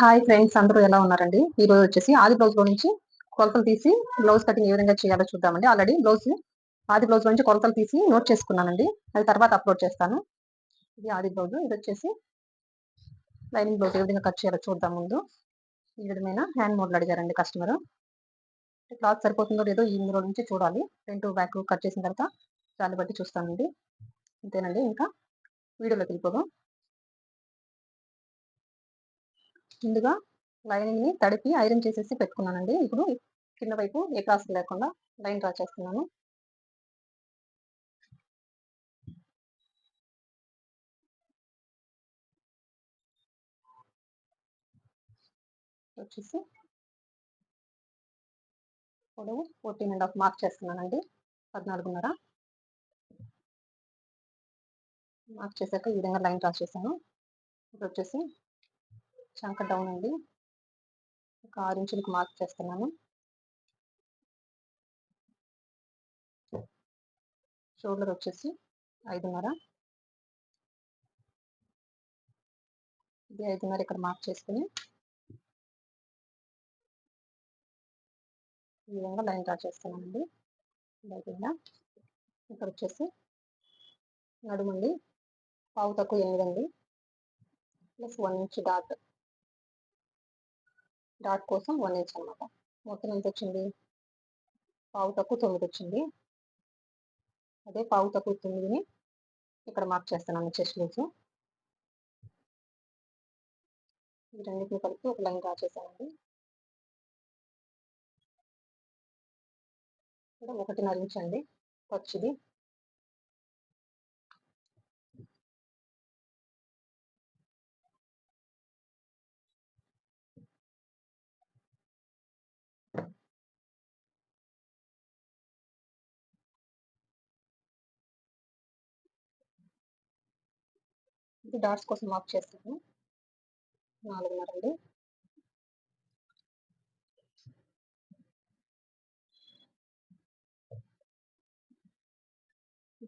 Hi friends, అందరూ ఎలా ఉన్నారండి? ఈ రోజు వచ్చేసి ఆది బ్లౌజ్‌లో నుంచి కొలతలు తీసి బ్లౌజ్ కటింగ్ ఏ విధంగా చేయాలో చూద్దామండి. ఆల్రెడీ ఆది బ్లౌజ్‌లో నుంచి కొలతలు తీసి నోట్ చేసుకున్నానండి. అది తర్వాత అప్‌లోడ్ చేస్తాను. ఇది ఆది బ్లౌజ్. ఇదొచ్చేసి లైనింగ్ బ్లౌజ్ ఏ విధంగా కట్ చేయాలో చూద్దాం ముందు. ఈ విధమైన హ్యాండ్ మోడల్ అడిగారండి కస్టమరు. క్లాత్ సరిపోతుందో లేదో ఇందులో నుంచి చూడాలి. ఫ్రంట్, బ్యాక్ కట్ చేసిన తర్వాత దాన్ని బట్టి చూస్తానండి. అంతేనండి. ఇంకా వీడియోలోకి వెళ్ళిపోదాం. ముందుగా లైనింగ్‌ని తడిపి ఐరన్ చేసేసి పెట్టుకున్నానండి. ఇప్పుడు కింద వైపు ఏ క్రాస్ లేకుండా లైన్ డ్రా చేస్తున్నాను. వచ్చేసి పొడవు 14.5 మార్క్ చేస్తున్నానండి. 14.5 మార్క్ చేశాక ఈ విధంగా లైన్ డ్రా చేశాను. ఇప్పుడు వచ్చేసి చంక డౌన్ అండి. ఒక 6 ఇంచులకు మార్క్ చేస్తున్నాను. షోల్డర్ వచ్చేసి 5.5. ఇది 5.5 ఇక్కడ మార్క్ చేసుకుని ఈ విధంగా లైన్ డ్రా చేస్తున్నానండి. అయిపోయిందా? ఇక్కడ వచ్చేసి నడుమండి పావు తక్కువ 8 అండి, ప్లస్ 1 ఇంచ్ డాట్ కోసం 1 ఇంచ్ అనమాట. మొత్తం ఎంత వచ్చింది? పావు తక్కువ 9 వచ్చింది. అదే పావు తక్కువ 9ని ఇక్కడ మార్క్ చేస్తున్నాను చెస్ట్ లూజ్. ఈ రెండింటిని కలిపి ఒక లైన్ డ్రా చేశానండి. ఇక్కడ 1.5 ఇంచ్ అండి ఖర్చుది. ఇది డాట్స్ కోసం మార్క్ చేస్తాను. 4.5 అండి.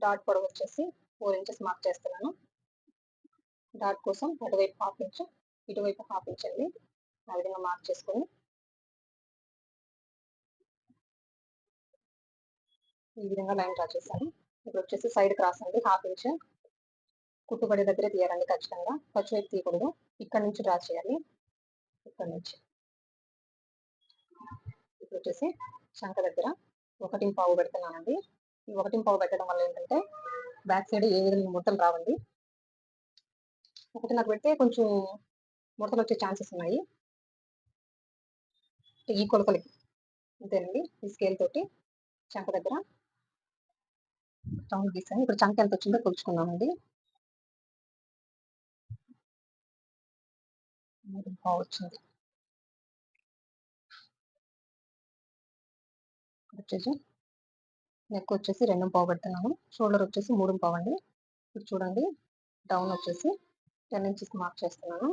డాట్ పొడవు వచ్చేసి 4 ఇంచెస్ మార్క్ చేస్తున్నాను. డాట్ కోసం అటువైపు 1/2 ఇంచ్, ఇటువైపు 1/2 ఇంచ్ అండి. ఆ విధంగా మార్క్ చేసుకొని ఈ విధంగా లైన్ డ్రా చేశాను. ఇప్పుడు వచ్చేసి సైడ్ క్రాస్ అండి 1/2 ఇంచ్. కుట్టుబడి దగ్గర తీయాలండి ఖచ్చితంగా. ఖర్చు వైపు తీయకూడదు. ఇక్కడ నుంచి డ్రా చేయాలి. ఇక్కడ నుంచి ఇప్పుడు వచ్చేసి చంక దగ్గర 1.5 పెడుతున్నానండి. ఈ 1.5 పెట్టడం వల్ల ఏంటంటే బ్యాక్ సైడ్ ఏ విధంగా ముడతలు రావండి. 1.5 పెడితే కొంచెం ముడతలు వచ్చే ఛాన్సెస్ ఉన్నాయి. ఈ కొలతలకి అంతేనండి. ఈ స్కేల్ తోటి చంక దగ్గర రౌండ్ గీసాను. ఇప్పుడు చంక ఎంత వచ్చిందో కొలుచుకున్నామండి. 3.5 వచ్చింది. వచ్చేసి నెక్ వచ్చేసి 2.5 పెడుతున్నాను. షోల్డర్ వచ్చేసి 3.5 అండి. ఇప్పుడు చూడండి, డౌన్ వచ్చేసి 10 ఇంచెస్ మార్క్ చేస్తున్నాను.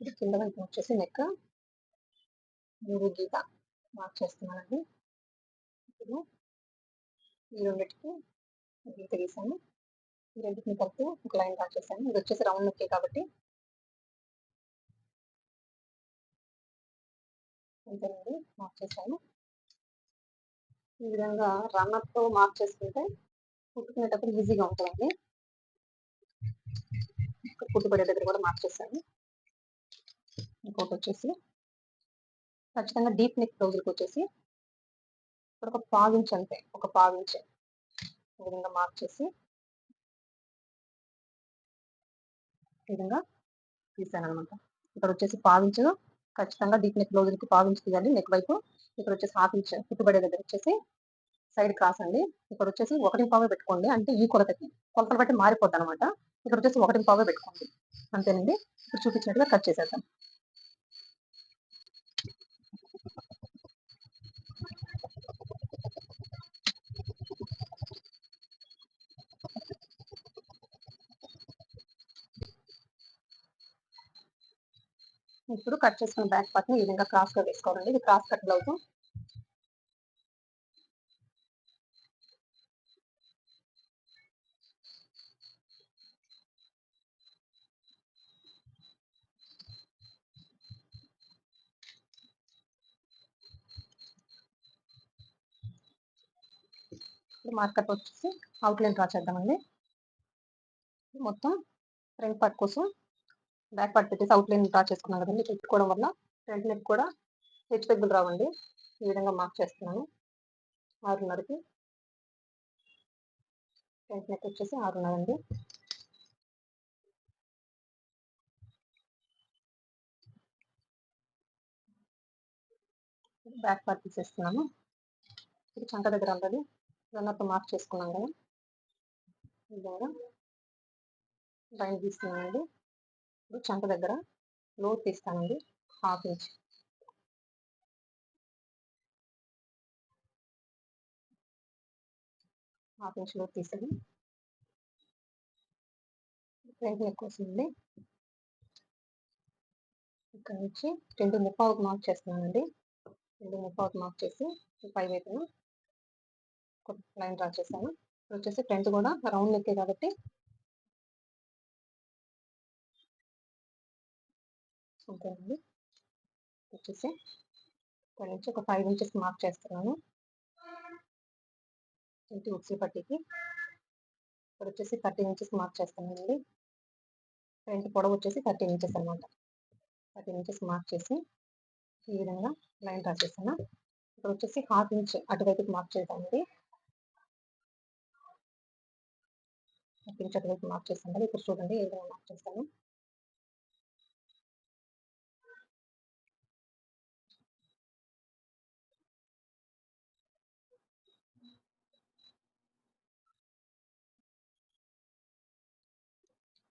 ఇది కింద వైపు వచ్చేసి నెక్ 3 గీత మార్క్ చేస్తున్నానండి. ఇప్పుడు ఈ రెండింటికి గీత గీసాను. ఈ రెండింటిని కలిపి ఒక లైన్ డ్రా చేశాను. ఇది వచ్చేసి రౌండ్ నెక్కే కాబట్టి అంతేనండి, మార్క్ చేశాను. ఈ విధంగా రన్నర్తో మార్క్ చేసుకుంటే కుట్టుకునేటప్పుడు ఈజీగా ఉంటుందండి. కుట్టుబడే దగ్గర కూడా మార్క్ చేశాను. ఇంకోటి వచ్చేసి ఖచ్చితంగా డీప్ నెక్ బ్లౌజులకు వచ్చేసి ఇక్కడ ఒక 1/4 ఇంచ్ అంతే, ఒక 1/4 ఇంచ్ ఈ విధంగా మార్క్ చేసి ఈ విధంగా తీసాను అనమాట. ఇక్కడ వచ్చేసి 1/4 ఇంచ్ ఖచ్చితంగా డీప్ నెక్ బ్లౌజులకి 1/4 ఇంచ్ తీయాలి నెక్ వైపు. ఇక్కడ వచ్చేసి 1/2 ఇంచ్ కుట్టుబడే దగ్గర వచ్చేసి సైడ్ క్రాస్ అండి. ఇక్కడ వచ్చేసి 1.5 పెట్టుకోండి. అంటే ఈ కొలతకి కొలతలు బట్టి మారిపోద్ది అనమాట. ఇక్కడ వచ్చేసి 1.5 పెట్టుకోండి. అంతేనండి. ఇప్పుడు చూపించినట్టుగా కట్ చేసేద్దాం. ఇప్పుడు కట్ చేసుకున్న బ్యాక్ పార్ట్ ని ఈ విధంగా క్రాస్ గా వేసుకోవాలండి. ఇది క్రాస్ కట్ బ్లౌజ్. మార్కర్ వచ్చేసి అవుట్లైన్ డ్రా చేద్దామండి. మొత్తం ఫ్రంట్ పార్ట్ కోసం బ్యాక్ పార్ట్ పెట్టేసి అవుట్లైన్ డ్రా చేసుకున్నాం కదండి. పెట్టుకోవడం వల్ల ఫ్రంట్ నెక్ కూడా హెచ్చు తగ్గులు రావండి. ఈ విధంగా మార్క్ చేస్తున్నాను. 6:30కి ఫ్రంట్ నెక్ వచ్చేసి 6:30 అండి. బ్యాక్ పార్ట్ తీసేస్తున్నాను. ఇది చంక దగ్గర ఆల్రెడీ రన్నర్తో మార్క్ చేసుకున్నాం కదా, ఈ విధంగా లైన్ తీస్తున్నానండి. ఇప్పుడు చంక దగ్గర లోతు తీస్తానండి, 1/2 ఇంచ్. లోతు తీసాను. ఫ్రంట్ నెక్ వస్తుందండి. ఇక్కడ నుంచి 2:30కి మార్క్ చేస్తున్నానండి. 2:30కి మార్క్ చేసి పై వైపున లైన్ డ్రా చేశాను. ఇప్పుడు వచ్చేసి ఫ్రంట్ కూడా రౌండ్ నెక్కే కాబట్టి అంతేనండి. వచ్చేసి ఇక్కడ నుంచి ఒక 5 ఇంచెస్ మార్క్ చేస్తున్నాను ఇంటి ఉక్సీ పట్టీకి. ఇక్కడ వచ్చేసి 13 ఇంచెస్ మార్క్ చేస్తానండి. ఫ్రంట్ పొడవు వచ్చేసి 13 ఇంచెస్ అనమాట. 13 ఇంచెస్ మార్క్ చేసి ఈ విధంగా లైన్ డ్రా చేస్తాను. ఇక్కడ వచ్చేసి 1/2 ఇంచ్ అటువైపుకి మార్క్ చేద్దామండి. 1/2 ఇంచ్ అటువైపు మార్క్ చేస్తాను కదా. ఇప్పుడు చూడండి ఏ విధంగా మార్క్ చేస్తాను.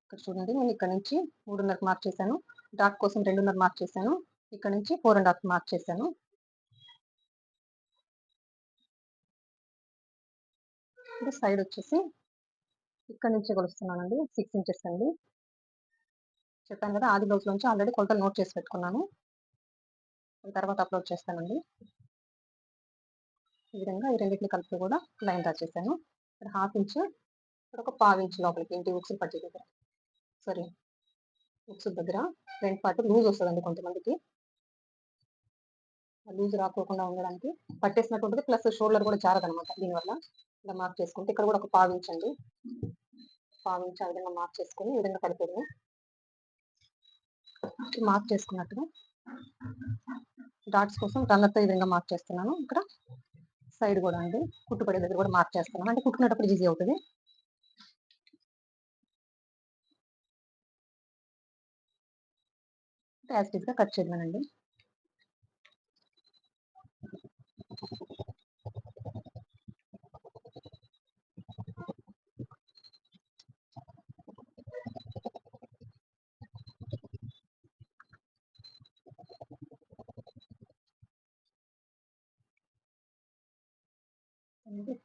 ఇక్కడ చూడండి, నేను ఇక్కడ నుంచి 3:30 మార్క్ చేశాను. డాట్ కోసం 2:30 మార్క్ చేశాను. ఇక్కడ నుంచి 4.5 మార్క్ చేశాను. ఇప్పుడు సైడ్ వచ్చేసి ఇక్కడ నుంచి కొలుస్తున్నానండి. 6 ఇంచెస్ అండి. చెప్పాను కదా, ఆది బ్లౌజ్ నుంచి ఆల్రెడీ కొలతలు నోట్ చేసి పెట్టుకున్నాను. తర్వాత అప్లోడ్ చేస్తానండి. ఈ విధంగా ఈ రెండింటిని కలిపి కూడా లైన్ డ్రా చేశాను. ఇక్కడ 1/2 ఇంచ్, ఇక్కడ ఒక 1/4 ఇంచ్ లోపలికి ఇంటి ఉక్సులు పట్టి దగ్గర, సారీ ఉక్సుల దగ్గర ఫ్రంట్ పార్ట్ లూజ్ వస్తుందండి. కొంతమందికి లూజ్ రాకోకుండా ఉండడానికి పట్టేసినట్టు ఉంటుంది. ప్లస్ షోల్డర్ కూడా జారదనమాట. దీనివల్ల ఇలా మార్క్ చేసుకుంటే ఇక్కడ కూడా ఒక 1/4 ఇంచ్ అండి. 1/4 ఇంచ్ ఆ విధంగా మార్క్ చేసుకొని ఈ విధంగా కలిపేది మార్క్ చేసుకున్నట్టుగా డాట్స్ కోసం రన్నర్తో ఈ విధంగా మార్క్ చేస్తున్నాను. ఇక్కడ సైడ్ కూడా అండి కుట్టుపడే దగ్గర కూడా మార్క్ చేస్తున్నాను. అంటే కుట్టుకునేటప్పుడు ఈజీ అవుతుంది. యాజ్ గా కట్ చేద్దానండి.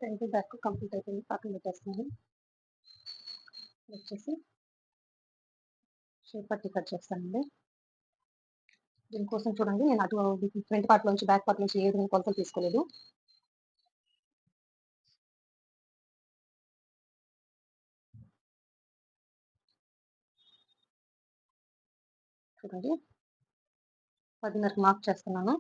ఫ్రంట్ బ్యాక్ కంప్లీట్ అయిపోయింది. పక్కన పెట్టేస్తున్నాను. వచ్చేసి షేప్ పట్టి కట్ చేస్తానండి. దీనికోసం చూడండి, నేను అటు ఫ్రంట్ పార్ట్ నుంచి బ్యాక్ పార్ట్ నుంచి ఏ విధంగా కొలతలు తీసుకోలేదు. చూడండి 10:30కి మార్క్ చేస్తున్నాను.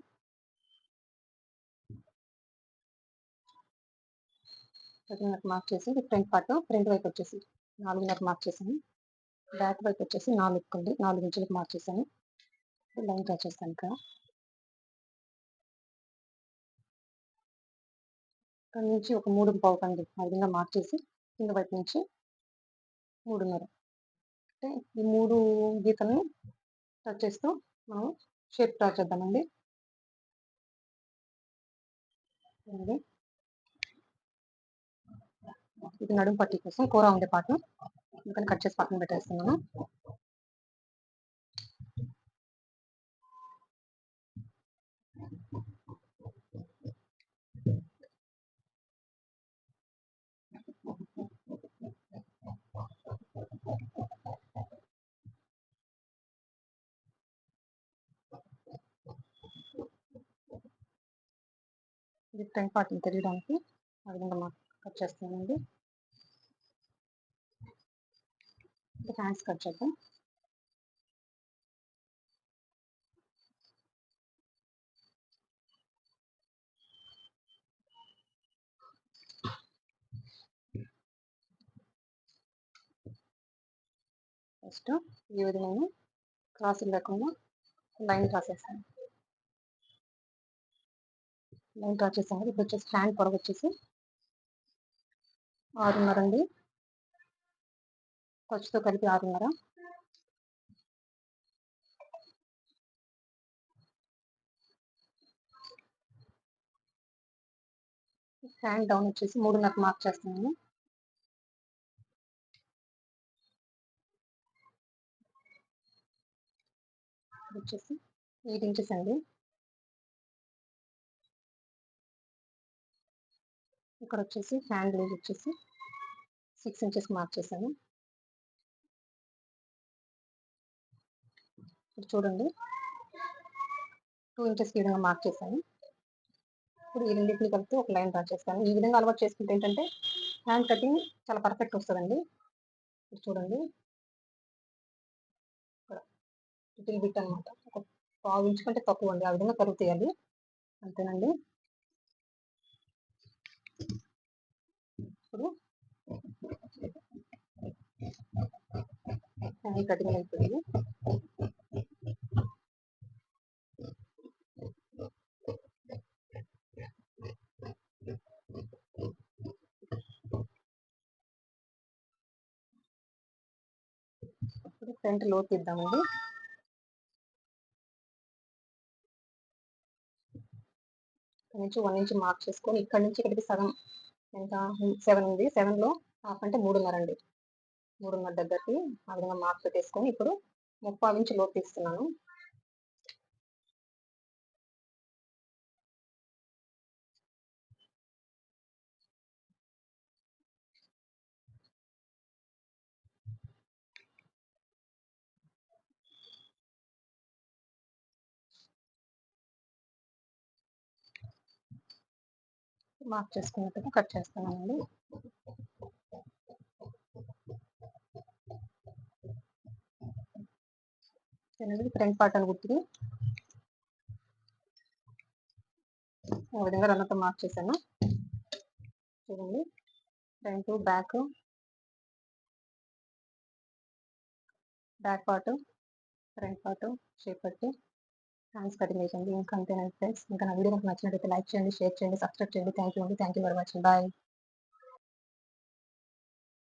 10:30కి మార్క్ చేసి ఫ్రంట్ పార్ట్ ఫ్రంట్ వైపు వచ్చేసి 4:30కి మార్క్ చేశాను. బ్యాక్ వైపు వచ్చేసి 4 ఇంచులకు మార్క్ చేశాను. లైన్ డ్రా చేస్తాను. ఇక్కడ నుంచి ఒక 3.5 అండి ఆ విధంగా మార్క్ చేసి కింద వైపు నుంచి 3:30 అంటే ఈ 3 గీతల్ని టచ్ చేస్తూ మనం షేప్ డ్రా చేద్దామండి. ఇది నడుము పట్టి కోసం కూర ఉండే పాటు అందుకని కట్ చేసి పక్కన పెట్టేస్తున్నాను. ఇది ఫ్రంట్ పార్ట్ని తెలియడానికి ఆ విధంగా కట్ చేస్తున్నానండి. హ్యాండ్స్ కట్ చేద్దాం. ఫస్ట్ ఈ విధంగా క్రాసులు లేకుండా లైన్ డ్రా చేస్తాను. లైన్ డ్రా చేసాను. ఇప్పుడు వచ్చేసి హ్యాండ్ పొడవు వచ్చేసి 6.5 అండి. ఖర్చుతో కలిపి 6.5. హ్యాండ్ డౌన్ వచ్చేసి 3.5 మార్క్ చేస్తున్నాను. వచ్చేసి 8 ఇంచెస్ అండి. ఇక్కడ వచ్చేసి హ్యాండ్ లూజ్ వచ్చేసి 6 ఇంచెస్ మార్క్ చేశాను. ఇప్పుడు చూడండి 2 ఇంచెస్ ఈ విధంగా మార్క్ చేశాను. ఇప్పుడు ఈ రెండింటిని కలిపి ఒక లైన్ డ్రా చేస్తాను. ఈ విధంగా అలవాటు చేసుకుంటే ఏంటంటే హ్యాండ్ కటింగ్ చాలా పర్ఫెక్ట్ వస్తుందండి. ఇప్పుడు చూడండి ఇక్కడ లిటిల్ బిట్ అనమాట, ఒక 1/2 ఇంచ్ కంటే తక్కువ అండి. ఆ విధంగా కరువు తీయాలి. అంతేనండి. ఇప్పుడు హ్యాండ్ కటింగ్ అయిపోయింది. ఇప్పుడు ఫ్రంట్ లోతు తీద్దామండి. ఇక్కడ నుంచి 1 ఇంచ్ మార్క్ చేసుకొని ఇక్కడ నుంచి ఇక్కడికి సగం ఎంత 7 ఉంది. 7లో హాఫ్ అంటే 3.5 అండి. 3.5 దగ్గరికి ఆ విధంగా మార్క్ పెట్టేసుకొని ఇప్పుడు 3/4 ఇంచ్ లోతు తీస్తున్నాను. మార్క్ చేసుకున్నట్టుగా కట్ చేస్తానండి. ఫ్రంట్ పార్ట్ అని గుర్తుకి ఆ విధంగా రన్నతో మార్క్ చేశాను. చూడండి front back part front part shape పెట్టి హ్యాండ్స్ కటింగ్ వేయండి. ఇంకా అంతేనండి ఫ్రెండ్స్. ఇంకా నా వీడియో మీకు నచ్చినట్లయితే లైక్ చేయండి, షేర్ చేయండి, సబ్స్క్రైబ్ చేయండి. థ్యాంక్ యూ అండి. Thank you for watching. Bye.